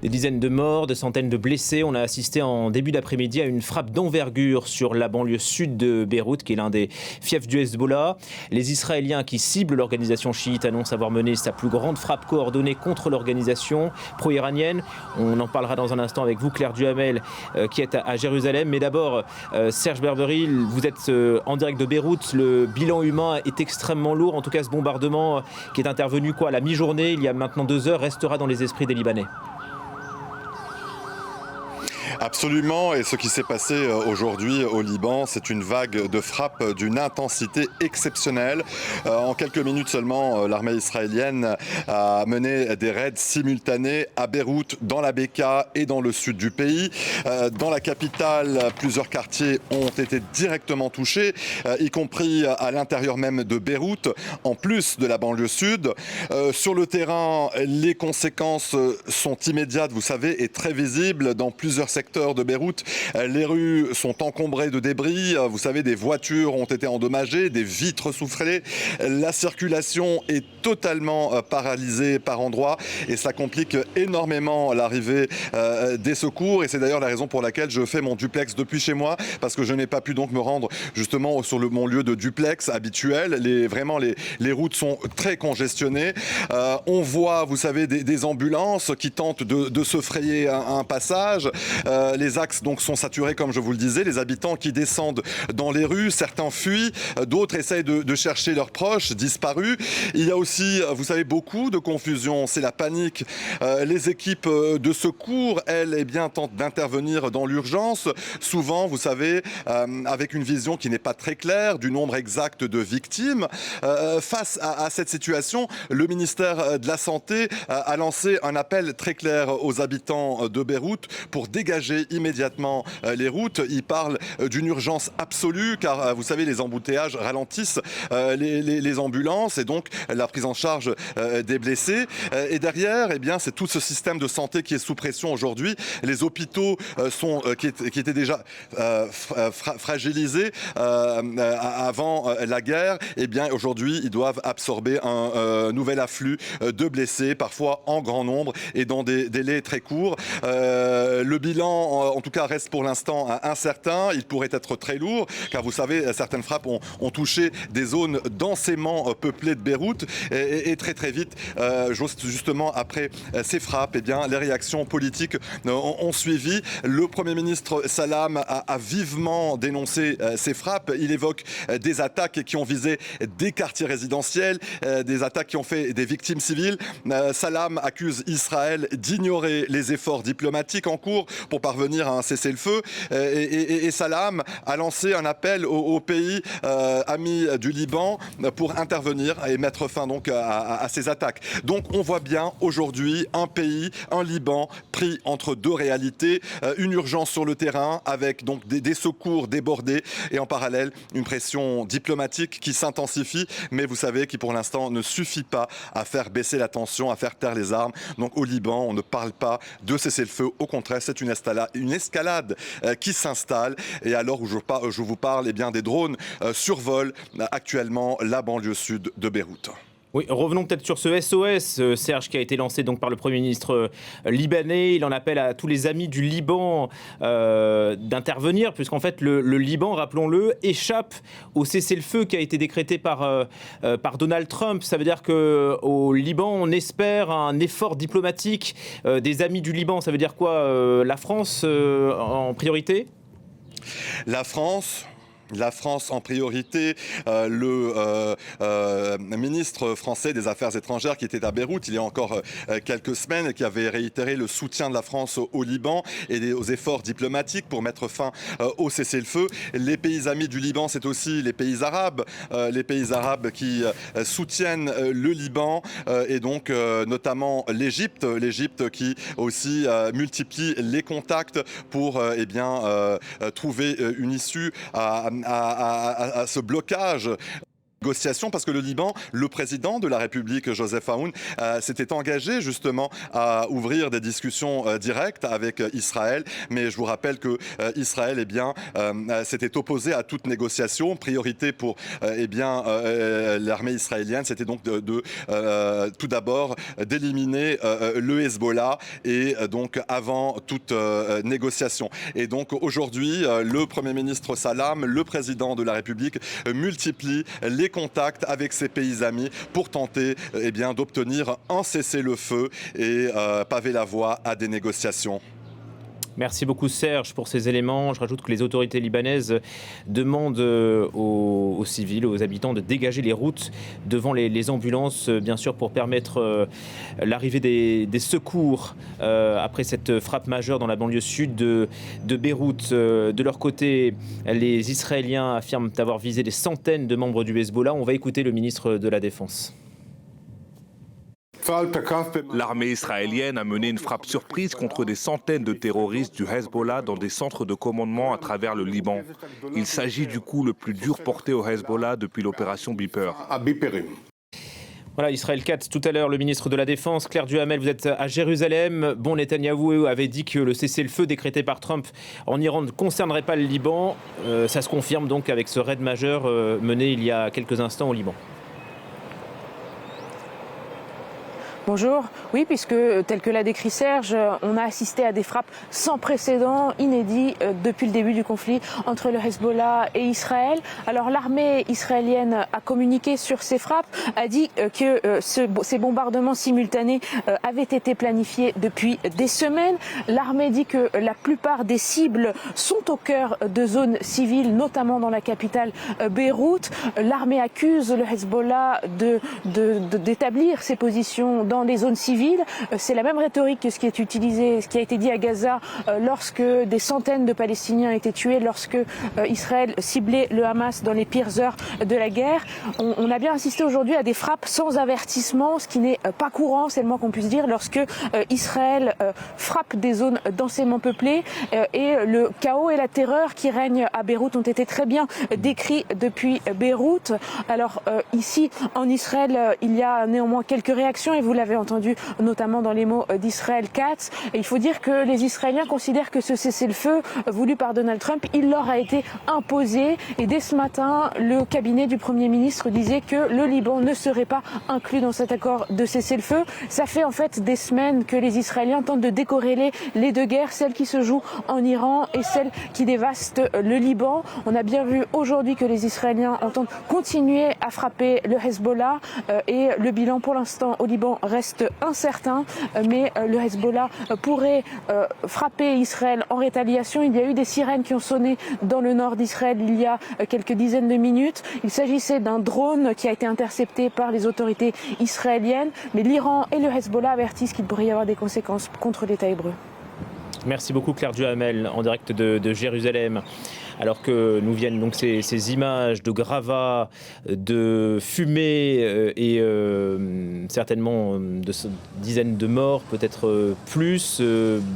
Des dizaines de morts, des centaines de blessés. On a assisté en début d'après-midi à une frappe d'envergure sur la banlieue sud de Beyrouth, qui est l'un des fiefs du Hezbollah. Les Israéliens qui ciblent l'organisation chiite annoncent avoir mené sa plus grande frappe coordonnée contre l'organisation pro-iranienne. On en parlera dans un instant avec vous, Claire Duhamel, qui est à Jérusalem. Mais d'abord, Serge Berberi, vous êtes en direct de Beyrouth. Le bilan humain est extrêmement lourd. En tout cas, ce bombardement qui est intervenu à la mi-journée, il y a maintenant 2 heures, restera dans les esprits des Libanais. Absolument, et ce qui s'est passé aujourd'hui au Liban, c'est une vague de frappes d'une intensité exceptionnelle. En quelques minutes seulement, l'armée israélienne a mené des raids simultanés à Beyrouth, dans la Beka et dans le sud du pays. Dans la capitale, plusieurs quartiers ont été directement touchés, y compris à l'intérieur même de Beyrouth, en plus de la banlieue sud. Sur le terrain, les conséquences sont immédiates, vous savez, et très visibles dans plusieurs secteurs de Beyrouth. Les rues sont encombrées de débris. Vous savez, des voitures ont été endommagées, des vitres soufflées. La circulation est totalement paralysée par endroits et ça complique énormément l'arrivée des secours. Et c'est d'ailleurs la raison pour laquelle je fais mon duplex depuis chez moi, parce que je n'ai pas pu donc me rendre justement sur mon lieu de duplex habituel. Les routes sont très congestionnées. On voit, vous savez, des ambulances qui tentent de se frayer un passage. Les axes donc sont saturés, comme je vous le disais. Les habitants qui descendent dans les rues, certains fuient, d'autres essayent de chercher leurs proches disparus. Il y a aussi, vous savez, beaucoup de confusion. C'est la panique. Les équipes de secours, elles, tentent d'intervenir dans l'urgence. Souvent, vous savez, avec une vision qui n'est pas très claire du nombre exact de victimes. Face à cette situation, le ministère de la Santé a lancé un appel très clair aux habitants de Beyrouth pour dégager immédiatement les routes. Il parle d'une urgence absolue car vous savez, les embouteillages ralentissent les ambulances et donc la prise en charge des blessés. Et derrière, c'est tout ce système de santé qui est sous pression aujourd'hui. Les hôpitaux qui étaient déjà fragilisés avant la guerre, aujourd'hui ils doivent absorber un nouvel afflux de blessés, parfois en grand nombre et dans des délais très courts. Le bilan en tout cas reste pour l'instant incertain. Il pourrait être très lourd car vous savez, certaines frappes ont touché des zones densément peuplées de Beyrouth et très vite, justement après ces frappes, les réactions politiques ont suivi. Le Premier ministre Salam a vivement dénoncé ces frappes. Il évoque des attaques qui ont visé des quartiers résidentiels, des attaques qui ont fait des victimes civiles. Salam accuse Israël d'ignorer les efforts diplomatiques en cours pour parvenir à un cessez-le-feu. Et Salam a lancé un appel aux pays amis du Liban pour intervenir et mettre fin donc à ces attaques. Donc on voit bien aujourd'hui un Liban pris entre deux réalités, une urgence sur le terrain avec donc des secours débordés et en parallèle une pression diplomatique qui s'intensifie, mais vous savez qui pour l'instant ne suffit pas à faire baisser la tension, à faire taire les armes. Donc au Liban, on ne parle pas de cessez-le-feu, au contraire, c'est une escalade qui s'installe. Et alors où je vous parle, des drones survolent actuellement la banlieue sud de Beyrouth. Oui, revenons peut-être sur ce SOS, Serge, qui a été lancé donc par le Premier ministre libanais. Il en appelle à tous les amis du Liban d'intervenir, puisqu'en fait le Liban, rappelons-le, échappe au cessez-le-feu qui a été décrété par Donald Trump. Ça veut dire qu'au Liban, on espère un effort diplomatique des amis du Liban. Ça veut dire quoi, la France en priorité ? La France en priorité. Le ministre français des Affaires étrangères qui était à Beyrouth il y a encore quelques semaines et qui avait réitéré le soutien de la France au Liban et aux efforts diplomatiques pour mettre fin au cessez-le-feu. Les pays amis du Liban, c'est aussi les pays arabes qui soutiennent le Liban et donc notamment l'Égypte qui aussi multiplie les contacts pour trouver une issue à ce blocage négociations parce que le Liban, le président de la République, Joseph Aoun, s'était engagé justement à ouvrir des discussions directes avec Israël. Mais je vous rappelle que Israël s'était opposé à toute négociation. Priorité pour l'armée israélienne, c'était donc tout d'abord d'éliminer le Hezbollah et donc avant toute négociation. Et donc aujourd'hui, le Premier ministre Salam, le président de la République, multiplie les contacts avec ses pays amis pour tenter d'obtenir un cessez-le-feu et paver la voie à des négociations. Merci beaucoup Serge pour ces éléments. Je rajoute que les autorités libanaises demandent aux civils, aux habitants de dégager les routes devant les ambulances, bien sûr, pour permettre l'arrivée des secours après cette frappe majeure dans la banlieue sud de Beyrouth. De leur côté, les Israéliens affirment avoir visé des centaines de membres du Hezbollah. On va écouter le ministre de la Défense. L'armée israélienne a mené une frappe surprise contre des centaines de terroristes du Hezbollah dans des centres de commandement à travers le Liban. Il s'agit du coup le plus dur porté au Hezbollah depuis l'opération Beeper. Voilà, Israël 4, tout à l'heure, le ministre de la Défense, Claire Duhamel, vous êtes à Jérusalem. Bon, Netanyahou avait dit que le cessez-le-feu décrété par Trump en Iran ne concernerait pas le Liban. Ça se confirme donc avec ce raid majeur mené il y a quelques instants au Liban. Bonjour. Oui, puisque tel que l'a décrit Serge, on a assisté à des frappes sans précédent, inédits depuis le début du conflit entre le Hezbollah et Israël. Alors l'armée israélienne a communiqué sur ces frappes, a dit que ces bombardements simultanés avaient été planifiés depuis des semaines. L'armée dit que la plupart des cibles sont au cœur de zones civiles, notamment dans la capitale Beyrouth. L'armée accuse le Hezbollah d'établir ses positions dans des zones civiles. C'est la même rhétorique que ce qui est utilisé, ce qui a été dit à Gaza lorsque des centaines de Palestiniens étaient tués, lorsque Israël ciblait le Hamas dans les pires heures de la guerre. On a bien assisté aujourd'hui à des frappes sans avertissement, ce qui n'est pas courant, c'est le moins qu'on puisse dire, lorsque Israël frappe des zones densément peuplées et le chaos et la terreur qui règnent à Beyrouth ont été très bien décrits depuis Beyrouth. Alors ici en Israël, il y a néanmoins quelques réactions et vous l'avez entendu notamment dans les mots d'Israël Katz. Et il faut dire que les Israéliens considèrent que ce cessez-le-feu voulu par Donald Trump, il leur a été imposé. Et dès ce matin, le cabinet du Premier ministre disait que le Liban ne serait pas inclus dans cet accord de cessez-le-feu. Ça fait en fait des semaines que les Israéliens tentent de décorréler les deux guerres, celle qui se joue en Iran et celle qui dévaste le Liban. On a bien vu aujourd'hui que les Israéliens entendent continuer à frapper le Hezbollah et le bilan pour l'instant au Liban reste incertain, mais le Hezbollah pourrait frapper Israël en rétaliation. Il y a eu des sirènes qui ont sonné dans le nord d'Israël il y a quelques dizaines de minutes. Il s'agissait d'un drone qui a été intercepté par les autorités israéliennes, mais l'Iran et le Hezbollah avertissent qu'il pourrait y avoir des conséquences contre l'État hébreu. Merci beaucoup Claire Duhamel en direct de Jérusalem. Alors que nous viennent donc ces images de gravats, de fumée et certainement de dizaines de morts, peut-être plus.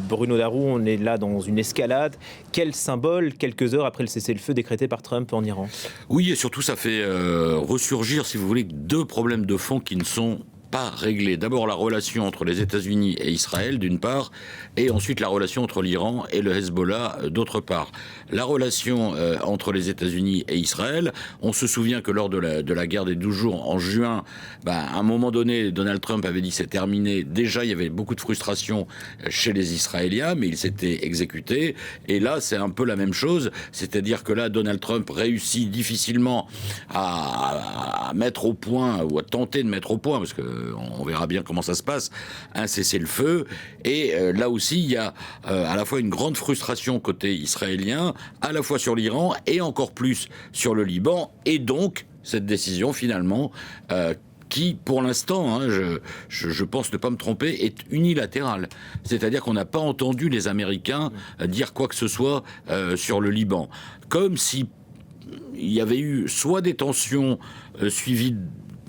Bruno Darou, on est là dans une escalade. Quel symbole quelques heures après le cessez-le-feu décrété par Trump en Iran? Oui, et surtout ça fait ressurgir, si vous voulez, deux problèmes de fond qui ne sont pas réglé. D'abord la relation entre les États-Unis et Israël d'une part, et ensuite la relation entre l'Iran et le Hezbollah d'autre part. La relation entre les États-Unis et Israël, on se souvient que lors de la guerre des 12 jours en juin, à un moment donné, Donald Trump avait dit c'est terminé. Déjà, il y avait beaucoup de frustration chez les Israéliens, mais il s'était exécuté. Et là, c'est un peu la même chose, c'est-à-dire que là, Donald Trump réussit difficilement à mettre au point, ou à tenter de mettre au point, parce que on verra bien comment ça se passe, un cessez-le-feu. Et là aussi, il y a à la fois une grande frustration côté israélien, à la fois sur l'Iran et encore plus sur le Liban. Et donc, cette décision, finalement, qui, pour l'instant, je pense ne pas me tromper, est unilatérale. C'est-à-dire qu'on n'a pas entendu les Américains dire quoi que ce soit sur le Liban. Comme si il y avait eu soit des tensions suivies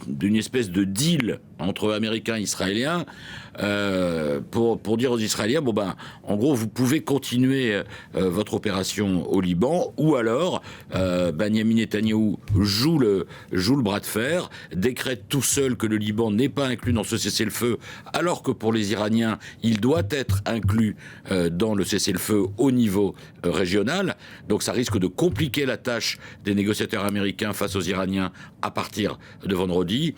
d'une espèce de deal entre Américains et Israéliens, pour dire aux Israéliens, bon ben, en gros, vous pouvez continuer votre opération au Liban, ou alors Benyamin Netanyahou joue le bras de fer, décrète tout seul que le Liban n'est pas inclus dans ce cessez-le-feu, alors que pour les Iraniens, il doit être inclus dans le cessez-le-feu au niveau régional. Donc ça risque de compliquer la tâche des négociateurs américains face aux Iraniens à partir de vendredi.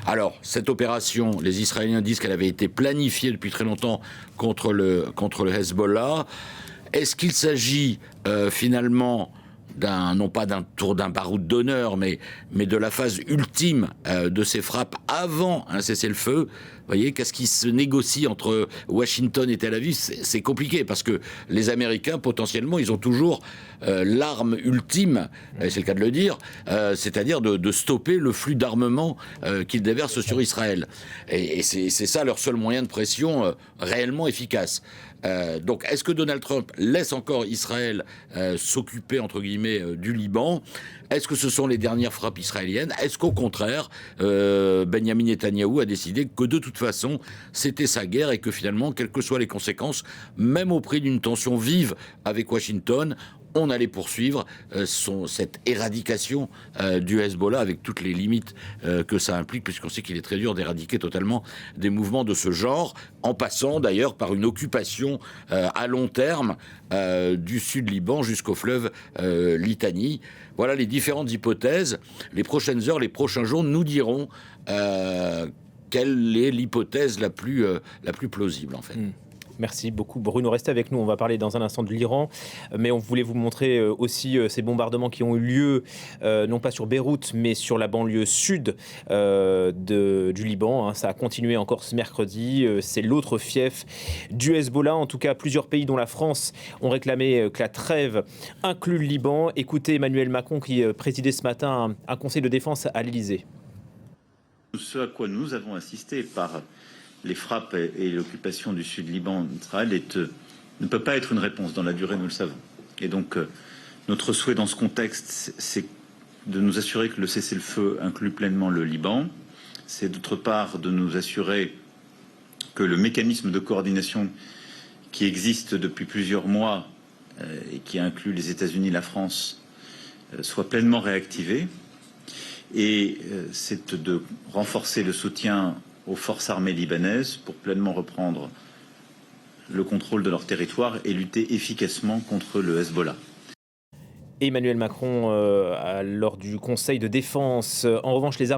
Alors, cette opération, les Israéliens disent qu'elle avait été planifiée depuis très longtemps contre le Hezbollah. Est-ce qu'il s'agit finalement non pas d'un tour d'un baroud d'honneur, mais de la phase ultime de ces frappes avant un cessez-le-feu? Vous voyez, qu'est-ce qui se négocie entre Washington et Tel Aviv? C'est compliqué, parce que les Américains, potentiellement, ils ont toujours l'arme ultime, c'est le cas de le dire, c'est-à-dire de stopper le flux d'armement qu'ils déversent sur Israël. Et c'est ça leur seul moyen de pression réellement efficace. Donc, est-ce que Donald Trump laisse encore Israël s'occuper, entre guillemets, du Liban? Est-ce que ce sont les dernières frappes israéliennes? Est-ce qu'au contraire, Benyamin Netanyahou a décidé que de toute façon, c'était sa guerre et que finalement, quelles que soient les conséquences, même au prix d'une tension vive avec Washington, on allait poursuivre cette éradication du Hezbollah, avec toutes les limites que ça implique, puisqu'on sait qu'il est très dur d'éradiquer totalement des mouvements de ce genre, en passant d'ailleurs par une occupation à long terme du sud Liban jusqu'au fleuve Litanie. Voilà les différentes hypothèses. Les prochaines heures, les prochains jours nous diront quelle est l'hypothèse la plus plausible, en fait. Merci beaucoup Bruno, restez avec nous, on va parler dans un instant de l'Iran, mais on voulait vous montrer aussi ces bombardements qui ont eu lieu, non pas sur Beyrouth, mais sur la banlieue sud du Liban. Ça a continué encore ce mercredi, c'est l'autre fief du Hezbollah. En tout cas, plusieurs pays dont la France ont réclamé que la trêve inclue le Liban. Écoutez Emmanuel Macron qui présidait ce matin un conseil de défense à l'Élysée. Ce à quoi nous avons assisté par les frappes et l'occupation du sud Liban d'Israël ne peut pas être une réponse dans la durée, nous le savons. Et donc, notre souhait dans ce contexte, c'est de nous assurer que le cessez-le-feu inclut pleinement le Liban. C'est d'autre part de nous assurer que le mécanisme de coordination qui existe depuis plusieurs mois et qui inclut les États-Unis, la France, soit pleinement réactivé. Et c'est de renforcer le soutien aux forces armées libanaises pour pleinement reprendre le contrôle de leur territoire et lutter efficacement contre le Hezbollah. Emmanuel Macron lors du Conseil de défense. En revanche, les armes